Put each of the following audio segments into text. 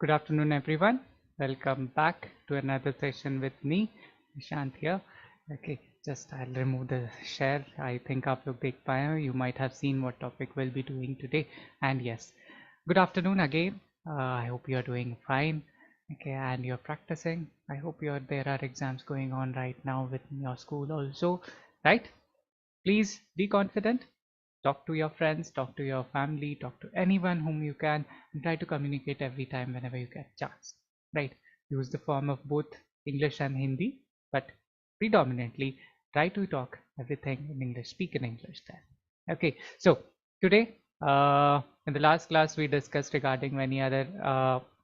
Good afternoon, everyone. Welcome back to another session with me, Nishant here. Okay, just I'll remove the share. I think आप लोग देख पाए हो. You might have seen what topic we'll be doing today. And yes, good afternoon again. I hope you are doing fine. Okay, and you're practicing. I hope there are exams going on right now within your school also, right? Please be confident. Talk to your friends, talk to your family, talk to anyone whom you can, and try to communicate every time whenever you get chance. Right? Use the form of both English and Hindi, but predominantly try to talk everything in English, speak in English then. Okay, so today in the last class we discussed regarding many other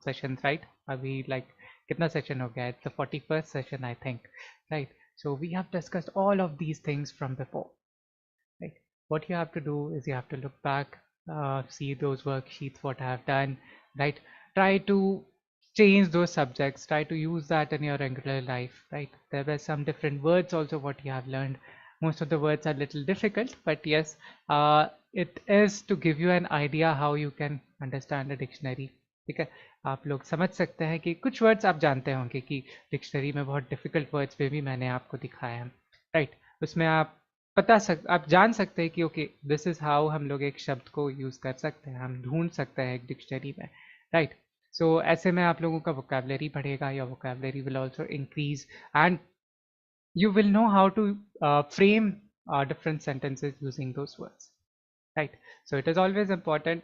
sessions, right? We like kitna session ho gaya? It's the 41st session, I think, right? So we have discussed all of these things from before. Right. What you have to do is you have to look back, see those worksheets, what I have done, right? Try to change those subjects, try to use that in your regular life, right? There were some different words also what you have learned. Most of the words are little difficult, but yes, it is to give you an idea how you can understand a dictionary. ठीक है, आप लोग समझ सकते हैं कि कुछ words आप जानते होंगे कि डिक्शनरी में बहुत डिफिकल्ट वर्ड्स पे भी मैंने आपको दिखाया है, राइट? उसमें आप आप जान सकते हैं कि ओके दिस इज हाउ हम लोग एक शब्द को यूज कर सकते हैं, हम ढूंढ सकते हैं एक डिक्शनरी में, राइट? सो ऐसे में आप लोगों का वोकैबुलरी बढ़ेगा, your vocabulary will also increase and you will know how to frame different sentences using those words, right? So it is always important,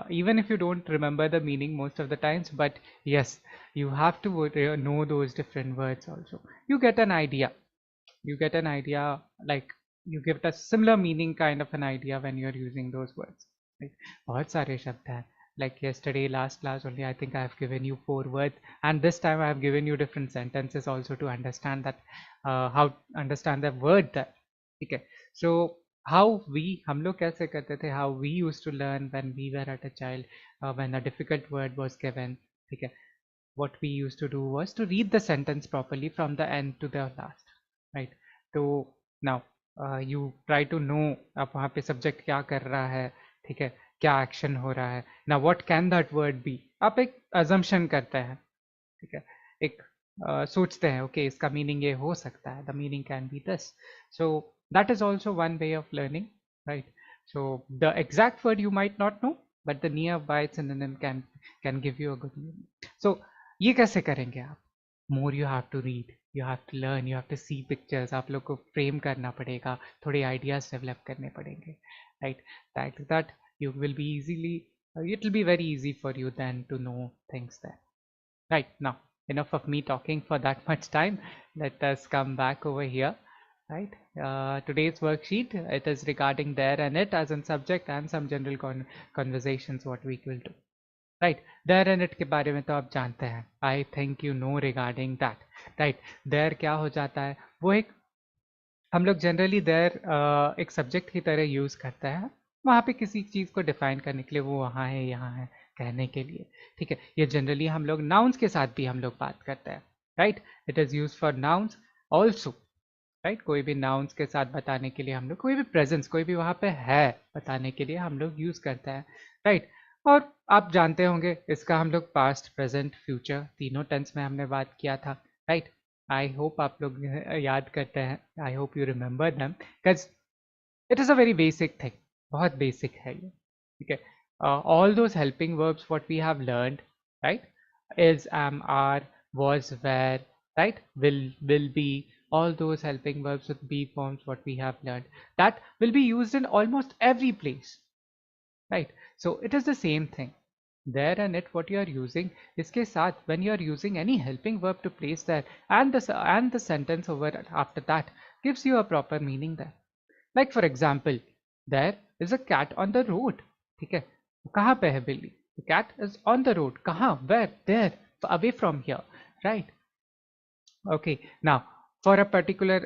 even if you don't remember the meaning most of the times, but yes, you have to know those different words also. You get an idea, like you get a similar meaning kind of an idea when you're using those words, right? बहुत सारे शब्द हैं. Like yesterday last class only, I think I have given you 4 words, and this time I have given you different sentences also to understand that how understand the word that. ठीक है, so how हम लोग कैसे करते थे, how we used to learn when we were at a child, when a difficult word was given. ठीक है, what we used to do was to read the sentence properly from the end to the last, right? तो now you try to know आप वहाँ पे subject क्या कर रहा है, ठीक है, क्या एक्शन हो रहा है. now what can that word be, आप एक assumption करते हैं, ठीक है, एक सोचते हैं ओके इसका मीनिंग ये हो सकता है, the meaning can be this. So that is also one way of learning, right? So the exact word you might not know, but the nearby synonym can give you a good meaning. So ये कैसे करेंगे आप? More you have to read, you have to learn, you have to see pictures. आप लोग को frame करना पड़ेगा, थोड़े आइडियाज डेवलप करने पड़ेंगे, right? that you will be easily it will be very easy for you then to know things there. Right, now enough of me talking for that much time. Let us come back over here, right? Today's worksheet, it is regarding there and it as in subject and some general conversations what we will do, right? There and it के बारे में तो आप जानते हैं, I think you know regarding that, right? There क्या हो जाता है, वो एक हम लोग जनरली देयर एक सब्जेक्ट की तरह यूज करते हैं, वहाँ पे किसी चीज़ को डिफाइन करने के लिए, वो वहाँ है यहाँ है कहने के लिए, ठीक है? ये जनरली हम लोग नाउन्स के साथ भी हम लोग बात करते हैं, right? It is use for nouns also, right? कोई भी नाउन्स के साथ बताने के लिए हम लोग, कोई भी प्रेजेंस कोई भी वहाँ पे है बताने के लिए हम लोग यूज करते हैं, राइट? और आप जानते होंगे इसका हम लोग पास्ट प्रेजेंट फ्यूचर तीनों टेंस में हमने बात किया था, राइट? आई होप आप लोग याद करते हैं, I hope you remember them, because it is a very basic thing, बहुत बेसिक है ये, ठीक है? All those helping verbs what we have learned, right? Is, am, are, was, were, right? Will be, all those helping verbs with be forms what we have learned, that will be used in almost every place, right? So it is the same thing there and it what you are using, इसके साथ when you are using any helping verb to place there and the sentence over after that gives you a proper meaning there. Like for example, there is a cat on the road, ठीक है? कहाँ पे है बिल्ली? The cat is on the road. कहाँ? Where? There, away from here, right? Okay, now for a particular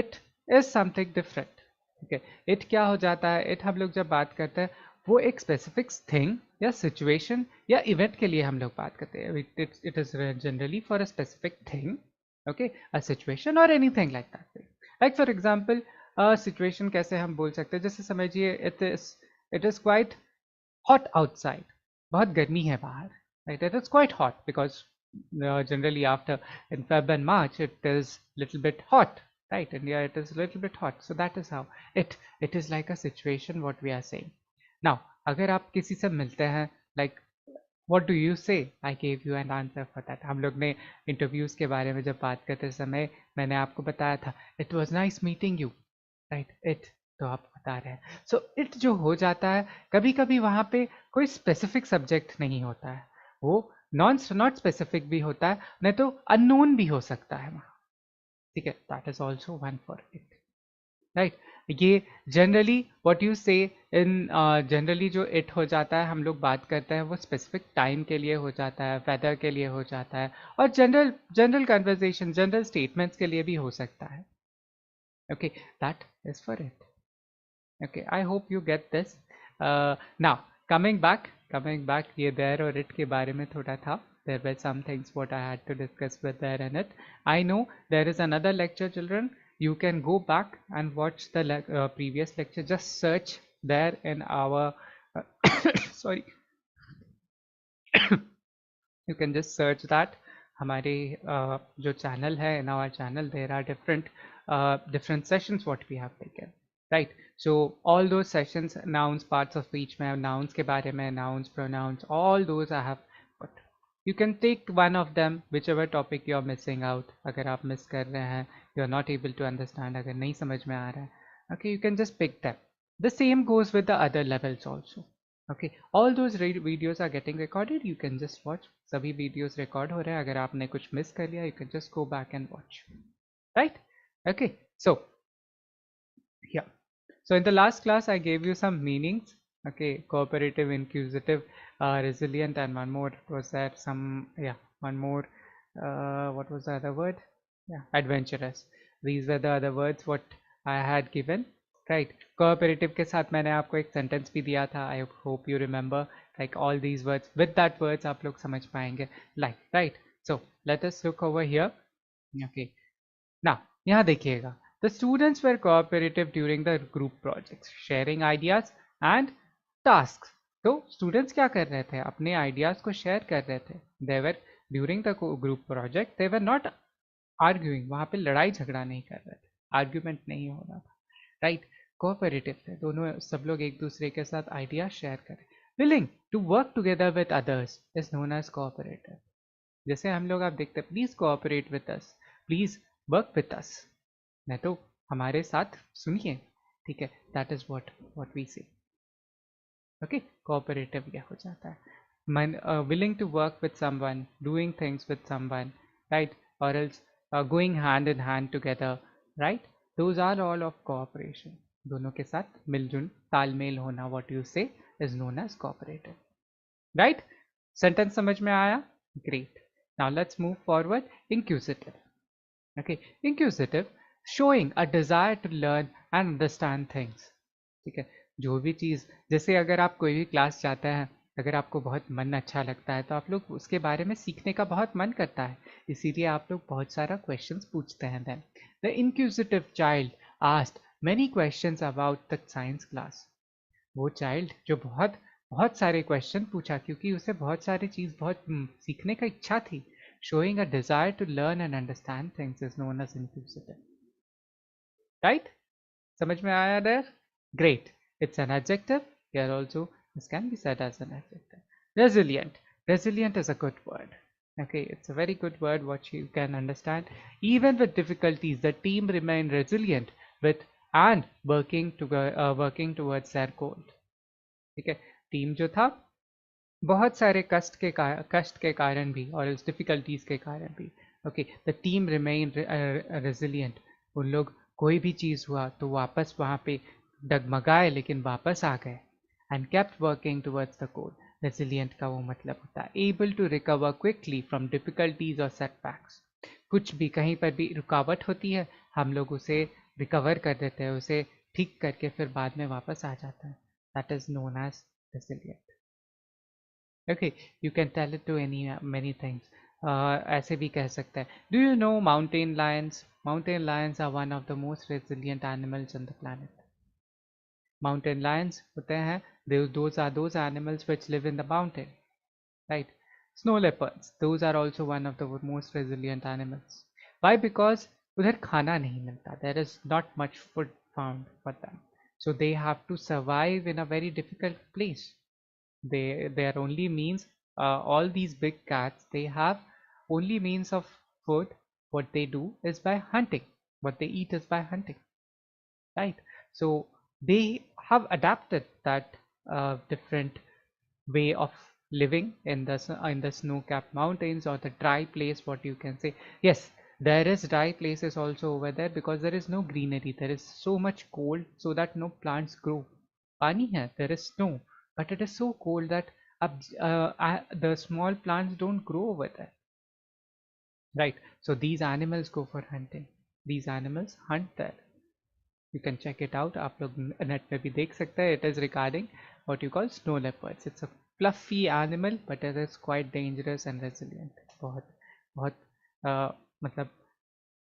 it is something different, okay? It क्या हो जाता है? It हम लोग जब बात करते हैं वो एक specific thing या situation या event के लिए हम लोग बात करते हैं. It is generally for a specific thing, okay? A situation or anything like that. Like for example, situation कैसे हम बोल सकते हैं? जैसे समझिए it is quite hot outside, बहुत गर्मी है बाहर, right? It is quite hot because generally after in Feb and March it is little bit hot, right? India it is a little bit hot, so that is how it is like a situation what we are saying. Now अगर आप किसी से मिलते हैं, like what do you say? I gave you an answer for that. हम लोग ने interviews के बारे में जब बात करते समय मैंने आपको बताया था it was nice meeting you, right? it तो आप बता रहे हैं, सो इट जो हो जाता है कभी कभी वहाँ पे कोई स्पेसिफिक सब्जेक्ट नहीं होता है, वो नॉट स्पेसिफिक भी होता है, नहीं तो अननोन भी हो सकता है वहाँ, ठीक है? That is also one for it, right? ये जनरली व्हाट यू से इन जनरली जो इट हो जाता है हम लोग बात करते हैं वो स्पेसिफिक टाइम के लिए हो जाता है, वेदर के लिए हो जाता है, और general general conversation general statements के लिए भी हो सकता है. Okay, that is for it. Okay, I hope you get this. Now coming back, ये there और it के बारे में थोड़ा था. There were some things what I had to discuss with there and it. I know there is another lecture, children. You can go back and watch the previous lecture. Just search there in our sorry. You can just search that. हमारे जो channel है, in our channel there are different sessions what we have taken, right? So all those sessions, nouns, parts of speech में nouns के बारे में, nouns, pronouns, all those I have put. You can take one of them, whichever topic you are missing out. अगर आप miss कर रहे हैं, you are not able to understand, अगर नहीं समझ में आ रहा है, okay, you can just pick them. The same goes with the other levels also. Okay, all those videos are getting recorded. You can just watch. सभी videos record हो रहे हैं. अगर आपने कुछ miss कर लिया, you can just go back and watch. Right? Okay. So yeah. So in the last class, I gave you some meanings. Okay, cooperative, inquisitive, resilient, and one more was there. One more. What was the other word? Yeah, adventurous. These were the other words what I had given. Right. Cooperative के साथ मैंने आपको एक sentence भी दिया था. I hope you remember. Like all these words. With that words आप लोग समझ पाएंगे. Like, right. So let us look over here. Okay. Now यहाँ देखिएगा. The students were cooperative during the group projects, sharing ideas and tasks. तो students क्या कर रहे थे? अपने ideas को share कर रहे थे. They were during the group project, they were not arguing. वहाँ पे लड़ाई झगड़ा नहीं कर रहे थे. Argument नहीं हो रहा था. Right? Cooperative थे. दोनों सब लोग एक दूसरे के साथ ideas share करें. Willing to work together with others is known as cooperative. जैसे हम लोग आप देखते हैं, please cooperate with us, please work with us, नहीं तो हमारे साथ सुनिए, ठीक है? That is what we say. Okay, cooperative क्या हो जाता है? Willing to work with someone, doing things with someone, right? और else going hand in hand together, right? Those are all of cooperation. दोनों के साथ मिलजुल तालमेल होना, what you say is known as cooperative. Right? Sentence समझ में आया? Great. Now let's move forward. Inquisitive. Okay, inquisitive, showing a desire to learn and understand things. ठीक है, जो भी चीज़, जैसे अगर आप कोई भी क्लास जाते हैं, अगर आपको बहुत मन अच्छा लगता है तो आप लोग उसके बारे में सीखने का बहुत मन करता है, इसीलिए आप लोग बहुत सारा क्वेश्चंस पूछते हैं. Then the inquisitive child asked many questions about the science class. वो चाइल्ड जो बहुत सारे क्वेश्चन पूछा, क्योंकि उसे बहुत सारी चीज़ बहुत सीखने का इच्छा थी. Showing a desire to learn and understand things is known as inquisitive. Right? समझ में आया there? Great. It's an adjective. Here also this can be said as an adjective. Resilient. Resilient is a good word. Okay, it's a very good word what you can understand. Even with difficulties, the team remained resilient with and working towards their goal. ठीक है, team जो था बहुत सारे कष्ट के कारण भी और इस डिफिकल्टीज के कारण भी, okay, the team remain resilient. उन लोग कोई भी चीज़ हुआ तो वापस वहाँ पे डगमगाए लेकिन वापस आ गए. And kept working towards the goal. Resilient का वो मतलब होता है able to recover quickly from difficulties और सेटबैक्स. कुछ भी कहीं पर भी रुकावट होती है, हम लोग उसे रिकवर कर देते हैं, उसे ठीक करके फिर बाद में वापस आ जाता है. That is known as resilient. Okay, you can tell it to any many things. ऐसे भी कह सकते हैं. Do you know mountain lions? Mountain lions are one of the most resilient animals on the planet. Mountain lions होते हैं, those are those animals which live in the mountain, right? Snow leopards, those are also one of the most resilient animals. Why? Because उधर खाना नहीं मिलता. There is not much food found for them. So they have to survive in a very difficult place. Their only means, all these big cats, they have only means of food. What they do is by hunting. What they eat is by hunting, right? So they have adapted that different way of living in the snow-capped mountains or the dry place, what you can say. Yes, there is dry places also over there because there is no greenery. There is so much cold so that no plants grow. Pani hai, there is snow, but it is so cold that the small plants don't grow over there, right? So these animals go for hunting. These animals hunt there. You can check it out. आप लोग net पे भी देख सकते हैं. It is regarding what you call snow leopards. It's a fluffy animal, but it is quite dangerous and resilient. बहुत बहुत मतलब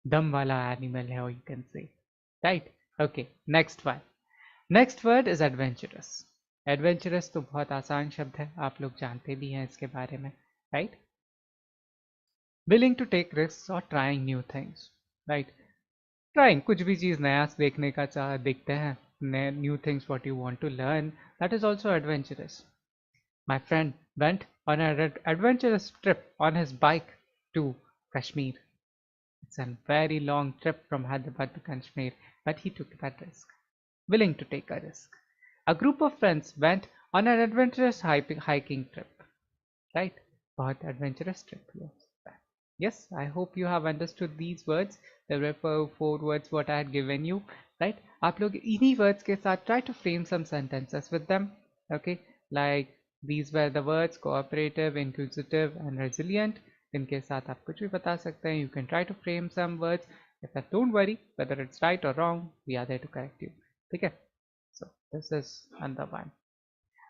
दम वाला animal है, you can say, right? Okay, next one. Next word is adventurous. Adventurous तो बहुत आसान शब्द है, आप लोग जानते भी हैं इसके बारे में, right? Willing to take risks or trying new things, right? Trying कुछ भी चीज़ नया देखने का देखते हैं, new things what you want to learn, that is also adventurous. My friend went on an adventurous trip on his bike to Kashmir. It's a very long trip from Hyderabad to Kashmir, but he took that risk. Willing to take a risk. A group of friends went on an adventurous hiking trip, right? बहुत adventurous trip. Yes, I hope you have understood these words. There were four words what I had given you, right? आप लोग इन्हीं words के साथ try to frame some sentences with them, okay? Like these were the words cooperative, inquisitive, and resilient. इनके साथ आप कुछ भी बता सकते हैं. You can try to frame some words. If that, don't worry whether it's right or wrong. We are there to correct you. Okay? So this is another one.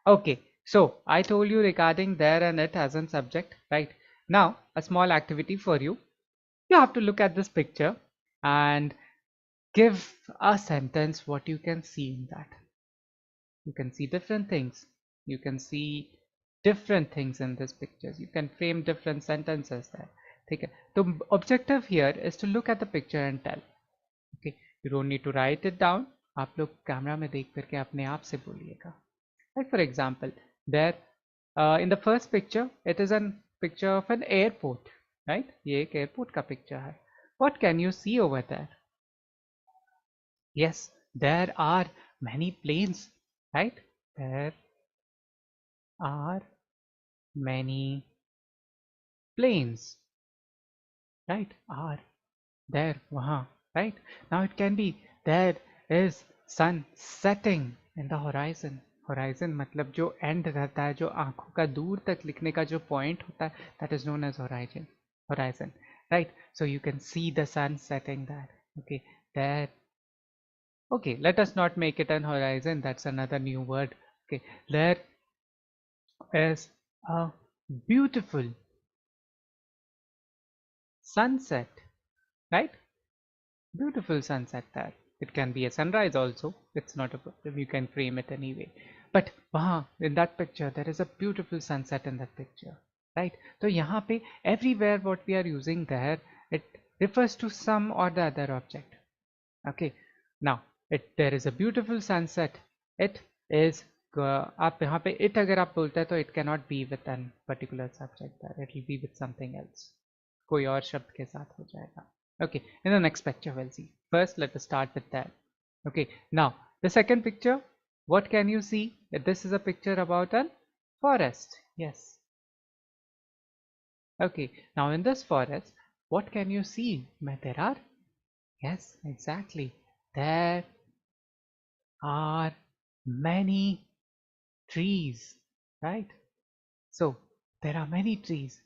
Okay, so I told you regarding there and it as a subject, right? Now a small activity for you. You have to look at this picture and give a sentence what you can see in that. You can see different things. You can see different things in this pictures. You can frame different sentences there. Okay. The objective here is to look at the picture and tell. Okay. You don't need to write it down. आप लोग camera में देख करके अपने आप से बोलिएगा. Like for example, there in the first picture, it is a picture of an airport, right? ये एक airport का picture है. What can you see over there? Yes, there are many planes, right? There are many planes, right? Are there, वहाँ, right? Now it can be there is sun setting in the horizon. Horizon मतलब जो end रहता है, जो आंखों का दूर तक लिखने का जो point होता है, that is known as horizon. Horizon, right? So you can see the sun setting there. Okay, there. Okay, let us not make it an horizon. That's another new word. Okay, there is a beautiful sunset, right? Beautiful sunset there. It can be a sunrise also. It's not a problem. You can frame it anyway. But in that picture, there is a beautiful sunset in that picture, right? So यहाँ पे everywhere what we are using there, it refers to some or the other object. Okay. Now, there is a beautiful sunset. It is आप यहाँ पे it अगर आप बोलते हैं तो it cannot be with an particular subject there. It will be with something else. कोई और शब्द के साथ हो जाएगा. Okay, in the next picture we'll see. First, let us start with that. Okay, now the second picture, what can you see? This is a picture about a forest. Yes. Okay, now in this forest, what can you see? There are, yes, exactly. There are many trees, right? So there are many trees.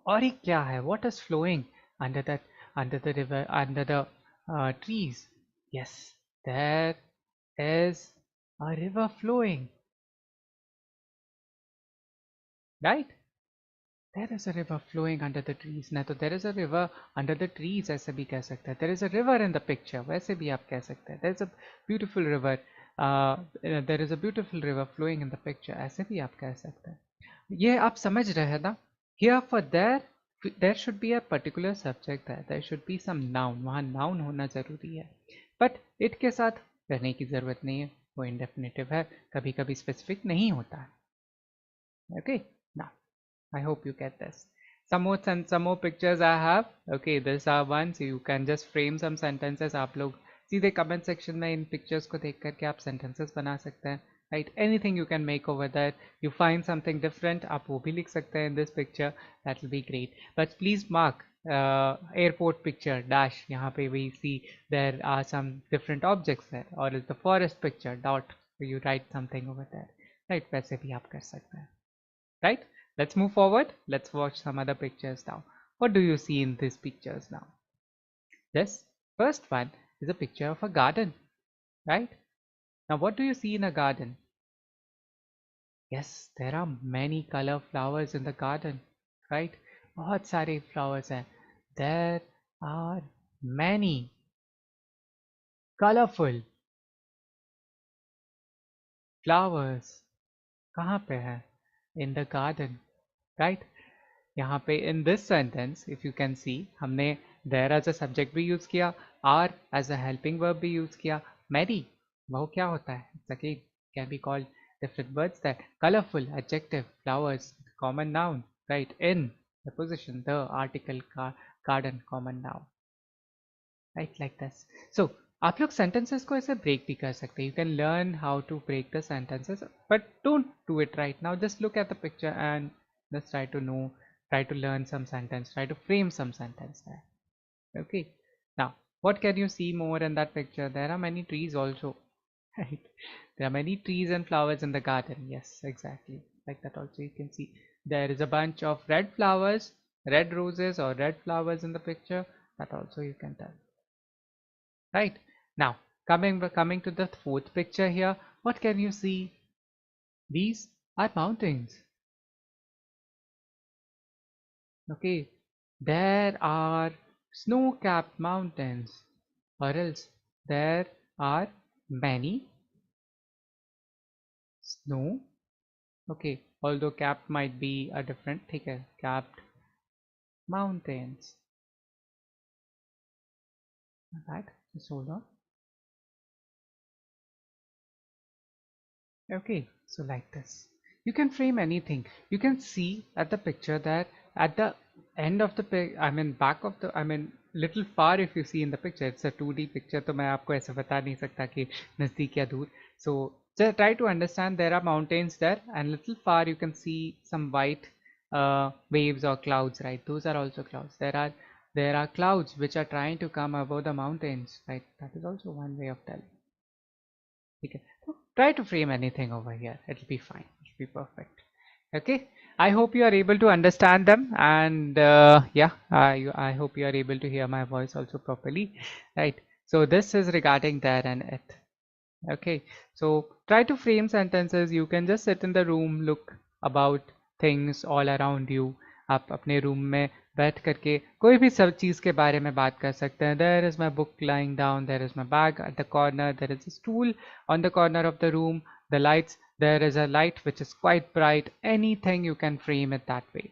और ये क्या है? What is flowing under the river, under the trees? Yes, there is a river flowing, right? There is a river flowing under the trees. ना तो there is a river under the trees ऐसे भी कह सकते हैं. There is a river in the picture वैसे भी आप कह सकते हैं. There is a beautiful river. There is a beautiful river flowing in the picture ऐसे भी आप कह सकते हैं. ये आप समझ रहे हैं ना? Here for there should be a particular subject there should be some noun, वहाँ noun होना जरूरी है, but it के साथ रहने की जरूरत नहीं है, वो इंडेफिनेटिव है, कभी कभी स्पेसिफिक नहीं होता है. Okay, now I hope you get this. Some more pictures I have. Okay, these are ones you can just frame some sentences. आप लोग सीधे comment section में इन pictures को देख करके आप sentences बना सकते हैं. Right, anything you can make over there. You find something different, आप वो भी लिख सकते हैं in this picture. That will be great. But please mark airport picture dash. यहाँ पे we see there are some different objects there. Or is the forest picture dot. You write something over there. Right, वैसे भी आप कर सकते हैं. Right, let's move forward. Let's watch some other pictures now. What do you see in these pictures now? This first one is a picture of a garden, right? Now what do you see in a garden? Yes, there are many color flowers in the garden, right? बहुत सारे flowers हैं. There are many colorful flowers. कहाँ पे है? In the garden, right? यहाँ पे in this sentence if you can see हमने there as a subject भी use किया, are as a helping verb भी use किया, many वो क्या होता है? It's again can be called different words that colorful adjective, flowers common noun, right? In the position, the article, garden common noun, right? Like this. So आप लोग sentences को ऐसे break भी कर सकते हैं. You can learn how to break the sentences, but don't do it right now. Just look at the picture and just try to know, try to learn some sentence, try to frame some sentence there. Okay. Now, what can you see more in that picture? There are many trees also, right? There are many trees and flowers in the garden. Yes, exactly. Like that also you can see. There is a bunch of red flowers, red roses or red flowers in the picture. That also you can tell. Right. Now, coming to the fourth picture here, what can you see? These are mountains. Okay, there are snow-capped mountains, or else there are many snow. Okay, although capped might be a different thicker capped mountains. Alright, just hold on. Okay, so like this. You can frame anything. You can see at the picture that at the end of the back of the, little far if you see in the picture, it's a 2D picture, तो मैं आपको ऐसे बता नहीं सकता कि नज़दीक या दूर. So just try to understand there are mountains there and little far you can see some white waves or clouds, right? Those are also clouds. There are clouds which are trying to come above the mountains, right? That is also one way of telling. Okay, so try to frame anything over here, it'll be fine, it'll be perfect. Okay, I hope you are able to understand them, and yeah, I hope you are able to hear my voice also properly, right? So this is regarding there and it. Okay, so try to frame sentences. You can just sit in the room, look about things all around you. आप अपने room में बैठ करके कोई भी सब चीज़ के बारे में बात कर सकते हैं. There is my book lying down, there is my bag at the corner, there is a stool on the corner of the room, the lights, there is a light which is quite bright. Anything you can frame it that way.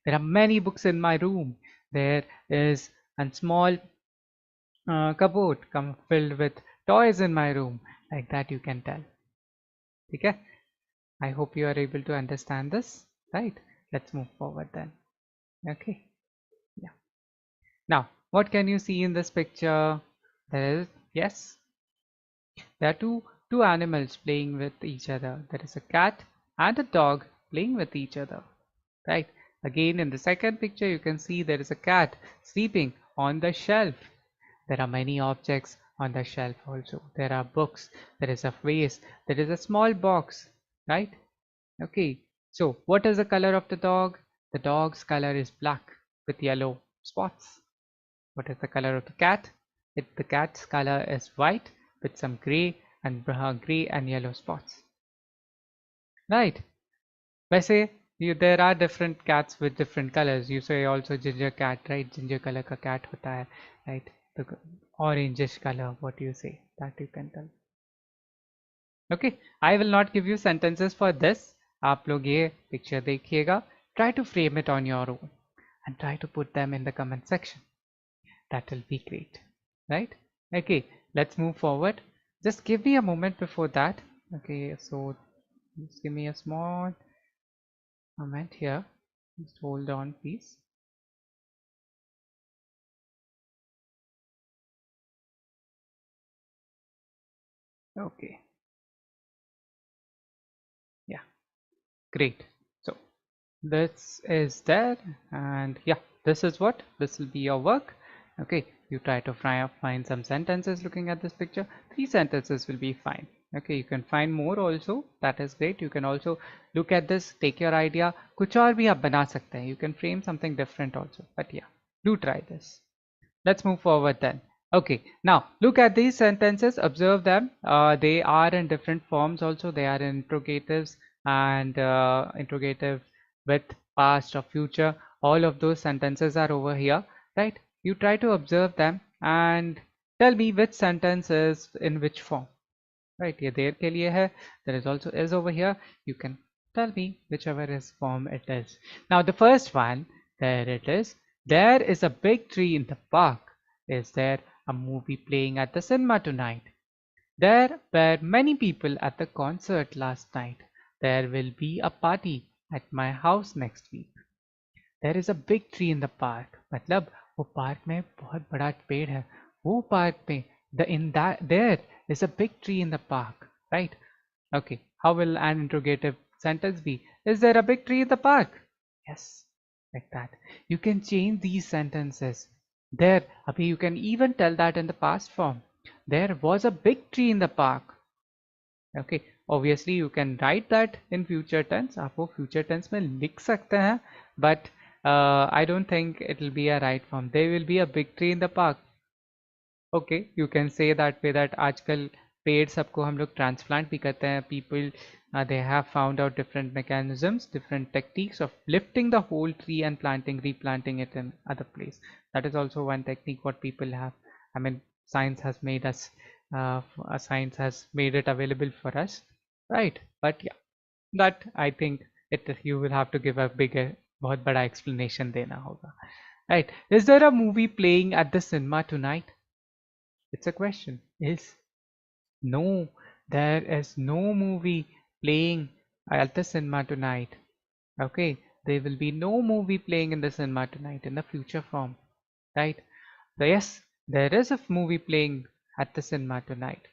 There are many books in my room. There is a small cupboard filled with toys in my room. Like that you can tell. Okay, I hope you are able to understand this, right? Let's move forward then. Okay, yeah. Now, what can you see in this picture? There is, yes, there are two animals playing with each other. There is a cat and a dog playing with each other, right? Again, in the second picture, you can see there is a cat sleeping on the shelf. There are many objects on the shelf also. There are books, there is a vase, there is a small box, right? Okay, so what is the color of the dog? The dog's color is black with yellow spots. What is the color of the cat? The cat's color is white with some gray and yellow spots. Right. वैसे there are different cats with different colors. You say also ginger cat, right? Ginger color का cat होता है, right? The orangish color. What do you say? That you can tell. Okay, I will not give you sentences for this. आप लोग ये picture देखिएगा, try to frame it on your own and try to put them in the comment section. That will be great, right? Okay, let's move forward. Just give me a moment before that. Okay, so just give me a small moment here. Just hold on, please. Okay, yeah, great. So this is there, and yeah, this is what this will be your work. Okay, you try to find some sentences looking at this picture. 3 sentences will be fine. Okay, you can find more also, that is great. You can also look at this, take your idea, कुछ और भी आप बना सकते हैं. You can frame something different also, but yeah, do try this. Let's move forward then. Okay, now look at these sentences, observe them. They are in different forms also. They are in interrogatives and interrogative with past or future. All of those sentences are over here, right? You try to observe them and tell me which sentence is in which form. Right, ये देर के लिए है. There is also is over here. You can tell me whichever is form it is. Now the first one, there it is. There is a big tree in the park. Is there a movie playing at the cinema tonight? There were many people at the concert last night. There will be a party at my house next week. There is a big tree in the park. मतलब वो park में बहुत बड़ा पेड़ है. वो park में there is a big tree in the park, right? Okay, how will an interrogative sentence be? Is there a big tree in the park? Yes, like that. You can change these sentences. There, abhi you can even tell that in the past form. There was a big tree in the park. Okay, obviously you can write that in future tense. आप वो future tense में लिख सकते हैं, but I don't think it will be a right form. There will be a big tree in the park. Okay, you can say that way that आजकल पेड़ सबको हम लोग transplant भी करते हैं. People they have found out different mechanisms, different techniques of lifting the whole tree and replanting it in other place. That is also one technique what people have. I mean, science has made us, science has made it available for us, right? But yeah, that I think it you will have to give a bigger, बहुत बड़ा explanation देना होगा, right? Is there a movie playing at the cinema tonight? It's a question. Is no, there is no movie playing at the cinema tonight. Okay, there will be no movie playing in the cinema tonight in the future form, right? So yes, there is a movie playing at the cinema tonight.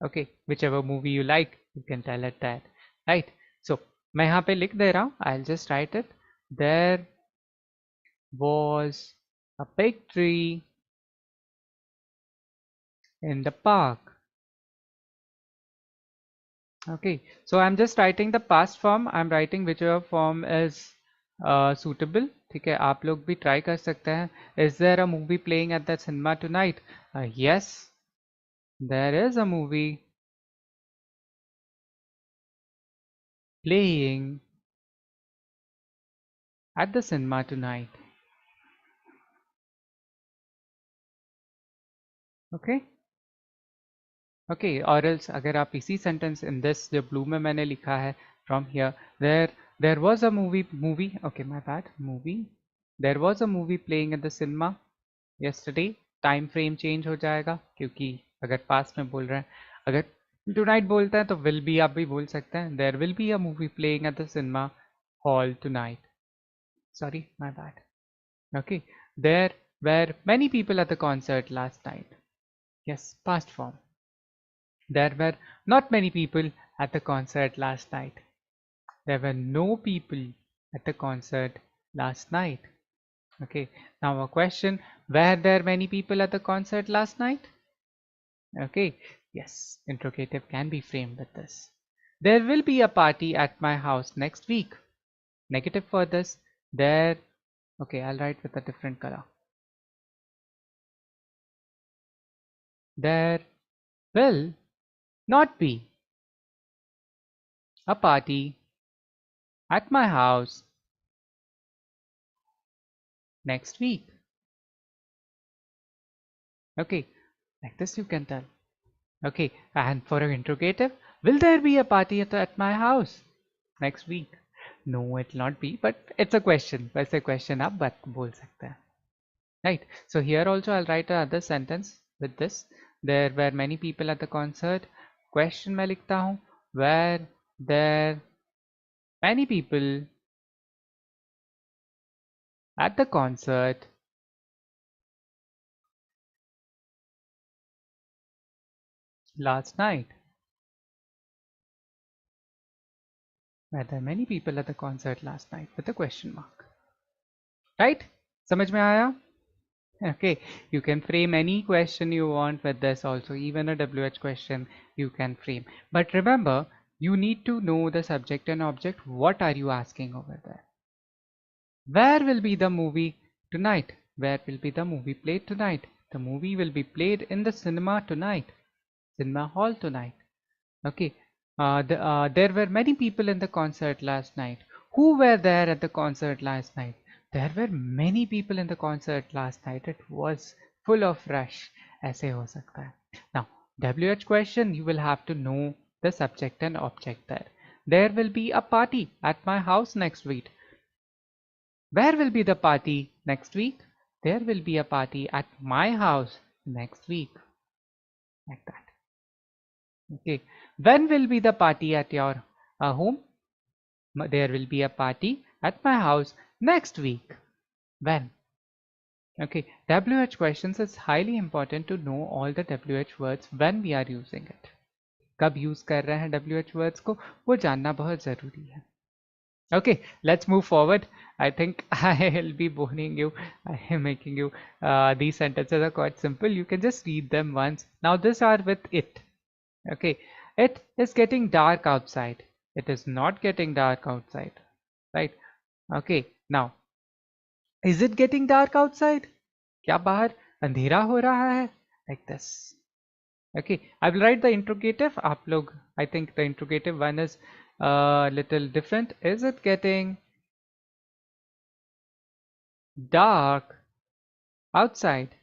Okay, whichever movie you like, you can tell it that, right? So मैं यहाँ पे लिख दे रहा हूँ. I'll just write it. There was a big tree in the park. Okay, so I'm just writing the past form. I'm writing whichever form is suitable. ठीक है, आप लोग भी try कर सकते हैं. Is there a movie playing at the cinema tonight? Yes, there is a movie playing at the cinema tonight. Okay. Okay, or else अगर आप इसी sentence in this जो blue में मैंने लिखा है from here, there was a movie, okay my bad, movie, there was a movie playing at the cinema yesterday. Time frame change हो जाएगा क्योंकि अगर पास्ट में बोल रहे हैं, अगर टुनाइट बोलते हैं तो विल बी आप भी बोल सकते हैं. There will be a movie playing at the cinema hall tonight. Sorry my bad. Okay, there were many people at the concert last night. Yes, past form. There were not many people at the concert last night. There were no people at the concert last night. Okay, now a question, were there many people at the concert last night? Okay, yes, interrogative can be framed with this. There will be a party at my house next week. Negative for this, there, okay, I'll write with a different color. There will not be a party at my house next week. Okay, like this you can tell. Okay, and for an interrogative, will there be a party at my house? next week. No, it will not be, but it's a question. वैसे question आप बात बोल सकते हैं. Right. So here also I'll write another sentence with this. There were many people at the concert. Question मैं लिखता हूँ. Were there many people at the concert last night? Were there many people at the concert last night? With a question mark. Right? समझ में आया? Okay, you can frame any question you want with this also, even a WH question you can frame. But remember, you need to know the subject and object. What are you asking over there? Where will be the movie tonight? Where will be the movie played tonight? The movie will be played in the cinema tonight, cinema hall tonight. Okay, there were many people in the concert last night. Who were there at the concert last night? There were many people in the concert last night. It was full of rush. ऐसे हो सकता है. Now, WH question, you will have to know the subject and object there. There will be a party at my house next week. Where will be the party next week? There will be a party at my house next week. Like that. Okay. When will be the party at your home? There will be a party at my house next week. When? Okay. WH questions, it's highly important to know all the WH words when we are using it. कब use कर रहे हैं WH words को वो जानना बहुत ज़रूरी है. Okay, let's move forward. I think I'll be boring you. I am making you. These sentences are quite simple. You can just read them once. Now, these are with it. Okay, it is getting dark outside. It is not getting dark outside. Right? Okay, now, is it getting dark outside? क्या बाहर अंधेरा हो रहा है? Like this. Okay, I will write the interrogative. आप लोग, I think the interrogative one is a little different. Is it getting dark outside?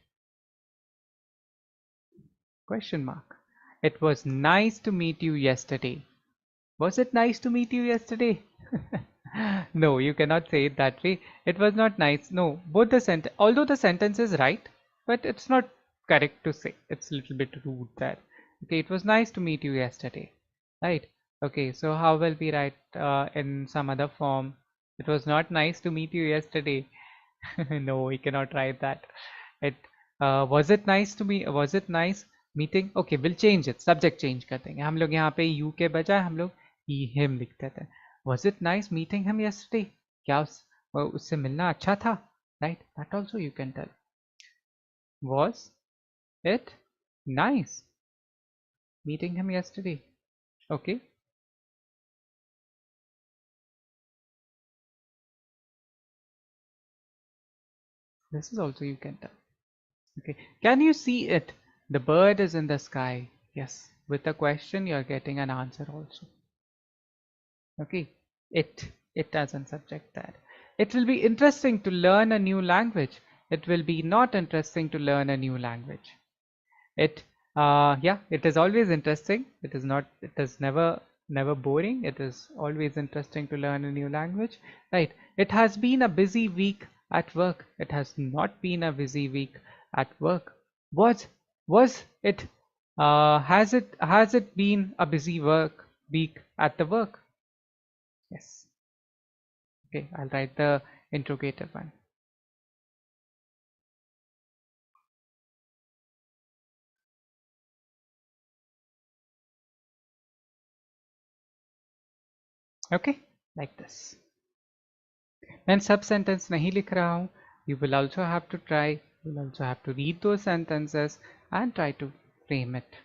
Question mark. It was nice to meet you yesterday. Was it nice to meet you yesterday? No, you cannot say it that way. It was not nice. No, both the sentence, although the sentence is right, but it's not correct to say. It's a little bit rude there. Okay, it was nice to meet you yesterday. Right? Okay, so how will we write in some other form? It was not nice to meet you yesterday. No, we cannot write that. It was it nice to me? Was it nice meeting? Okay, we'll change it. Subject change कर देंगे. हम लोग यहाँ पे you के बजाय हम लोग him लिख देते हैं. Was it nice meeting him yesterday? क्या उससे मिलना अच्छा था? Right? That also you can tell. Was it nice meeting him yesterday? Okay. This is also you can tell. Okay. Can you see it? The bird is in the sky. Yes. With a question, you're getting an answer also. Okay. It doesn't subject that. It will be interesting to learn a new language. It will be not interesting to learn a new language. Yeah, it is always interesting. It is never boring. It is always interesting to learn a new language. Right. It has been a busy week at work. It has not been a busy week at work. Was it has it been a busy week at the work? Yes. Okay, I'll write the interrogative one. Okay, like this. When sub sentence nahi likh raha hu, you will also have to try. You will also have to read those sentences and try to frame it.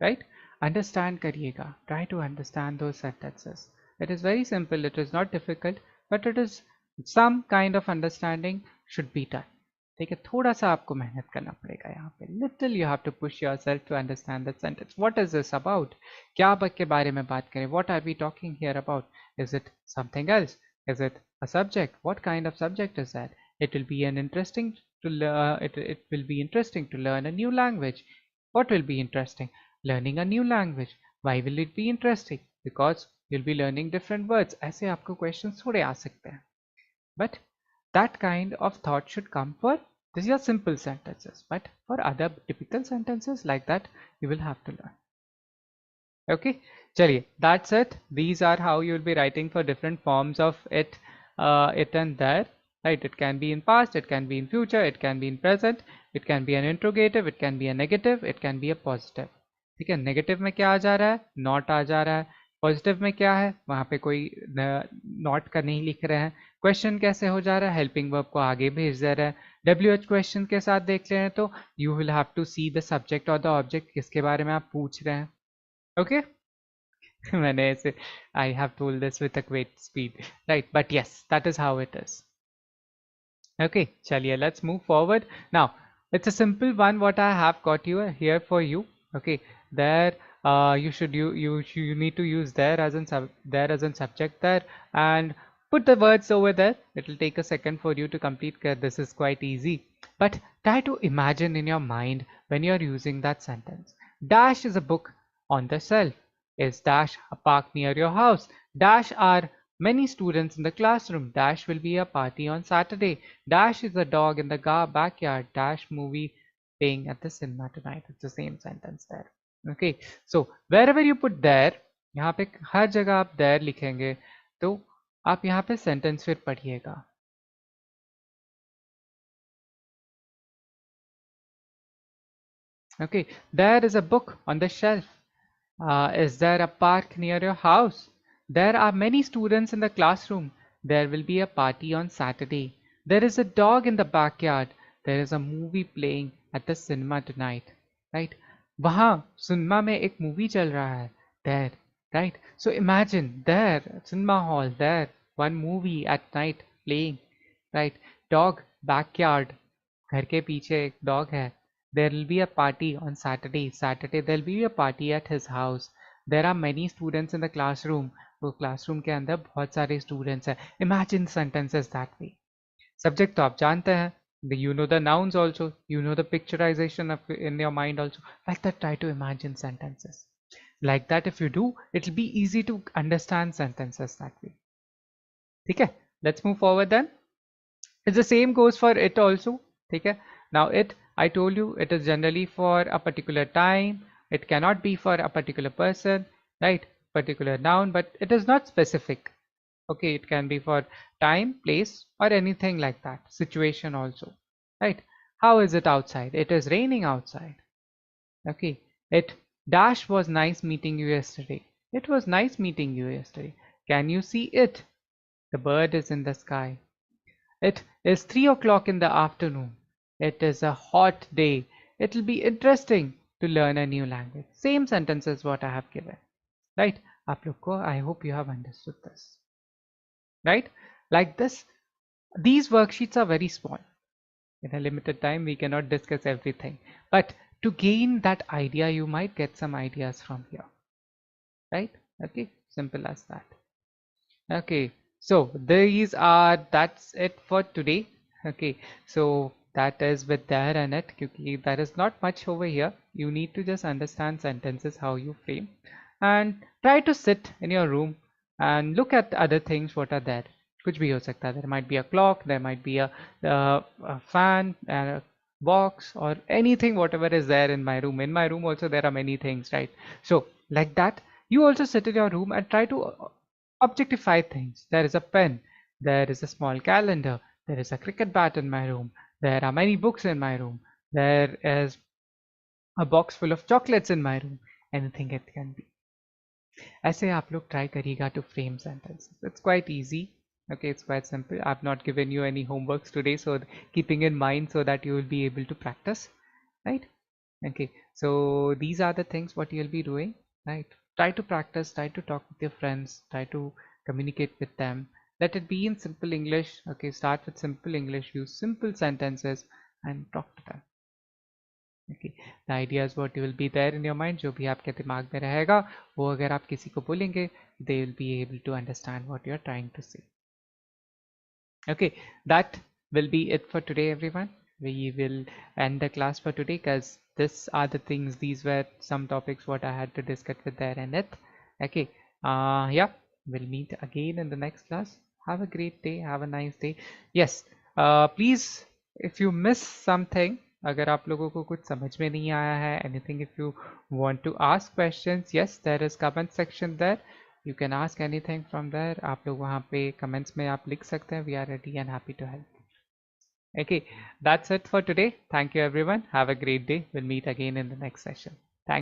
Right? Understand करिएगा. Try to understand those sentences. It is very simple. It is not difficult, but it is some kind of understanding should be done. ठीक है, थोड़ा सा आपको मेहनत करना पड़ेगा यहाँ पे. Little you have to push yourself to understand that sentence. What is this about? क्या के बारे में बात करें? What are we talking here about? Is it something else? Is it a subject? What kind of subject is that? It will be interesting to learn. It will be interesting to learn a new language. What will be interesting? Learning a new language. Why will it be interesting? Because you'll be learning different words. ऐसे आपको questions थोड़े आ सकते हैं. But that kind of thought should come for these are simple sentences. But for other typical sentences like that, you will have to learn. Okay, chaliye, that's it. These are how you will be writing for different forms of it, it and there. Right? It can be in past, it can be in future, it can be in present, it can be an interrogative, it can be a negative, it can be a positive. ठीक है, negative में क्या आ जा रहा है, not आ जा रहा है. पॉजिटिव में क्या है, वहाँ पे कोई नॉट का नहीं लिख रहे हैं. क्वेश्चन कैसे हो जा रहा है, हेल्पिंग वर्ब को आगे भेज दे रहा है. WH क्वेश्चन के साथ देख ले रहे हैं तो you will have to see the subject और द ऑब्जेक्ट, किसके बारे में आप पूछ रहे हैं. ओके मैंने ऐसे I have told this with a great speed, right? But yes, that is how it is. Okay, chaliye, let's move forward. Now, it's a simple one what I have got you here for you. Okay, there you need to use there as in subject there, and put the words over there. It will take a second for you to complete. This is quite easy, but try to imagine in your mind when you are using that sentence. Dash is a book on the shelf. Is dash a park near your house? Dash are many students in the classroom. Dash will be a party on Saturday. Dash is a dog in the backyard. Dash movie playing at the cinema tonight. It's the same sentence there. Okay, so wherever you put there, यहाँ पे हर जगह आप there लिखेंगे तो आप यहाँ पे sentence फिर पढ़िएगा. Okay, there is a book on the shelf. Is there a park near your house? There are many students in the classroom. There will be a party on Saturday. There is a dog in the backyard. There is a movie playing at the cinema tonight. Right? वहाँ cinema में एक movie चल रहा है. There. Right? So imagine there, cinema hall, there, one movie at night playing. Right? Dog, backyard. घर के पीछे एक dog है. There will be a party on Saturday. Saturday there will be a party at his house. There are many students in the classroom. वो classroom के अंदर बहुत सारे students हैं. Imagine sentences that way. Subject तो आप जानते हैं. You know the nouns also. You know the picturization of in your mind also. Like that, try to imagine sentences. Like that, if you do, it will be easy to understand sentences that way. Okay, let's move forward then. It's the same goes for it also. Okay, now it, I told you, it is generally for a particular time. It cannot be for a particular person, right? Particular noun, but it is not specific. Okay, it can be for time, place, or anything like that. Situation also, right? How is it outside? It is raining outside. Okay, it dash was nice meeting you yesterday. It was nice meeting you yesterday. Can you see it? The bird is in the sky. It is 3 o'clock in the afternoon. It is a hot day. It will be interesting to learn a new language. Same sentence as what I have given. Right? आप लोग को, I hope you have understood this. Right? Like this. These worksheets are very small. In a limited time, we cannot discuss everything. But to gain that idea, you might get some ideas from here. Right? Okay? Simple as that. Okay. So that's it for today. Okay. So that is with there and it, because there is not much over here. You need to just understand sentences, how you frame, and try to sit in your room and look at other things what are there. कुछ भी हो सकता है. There might be a clock, there might be a fan, a box, or anything whatever is there in my room. In my room also there are many things, right? So like that, you also sit in your room and try to objectify things. There is a pen, there is a small calendar, there is a cricket bat in my room, there are many books in my room, there is a box full of chocolates in my room. Anything it can be. ऐसे आप लोग try करिएगा to frame sentences. It's quite easy. Okay, it's quite simple. I've not given you any homeworks today, so keeping in mind so that you will be able to practice, right? Okay, so these are the things what you'll be doing, right? Try to practice, try to talk with your friends, try to communicate with them. Let it be in simple English. Okay, start with simple English, use simple sentences and talk to them. Okay, the idea is what will be there in your mind. जो भी आपके दिमाग में रहेगा वो अगर आप किसी को बोलेंगे, they will be able to understand what you are trying to say. Okay, that will be it for today, everyone. We will end the class for today because these are the things, these were some topics what I had to discuss with there and it. Okay, Yeah, we'll meet again in the next class. Have a great day. Have a nice day. Yes, please, if you miss something, अगर आप लोगों को कुछ समझ में नहीं आया है, anything, if you want to ask questions, yes, there is comment section there. You can ask anything from there. आप लोग वहाँ पे comments में आप लिख सकते हैं. We are ready and happy to help. Okay, that's it for today. Thank you everyone. Have a great day. We'll meet again in the next session.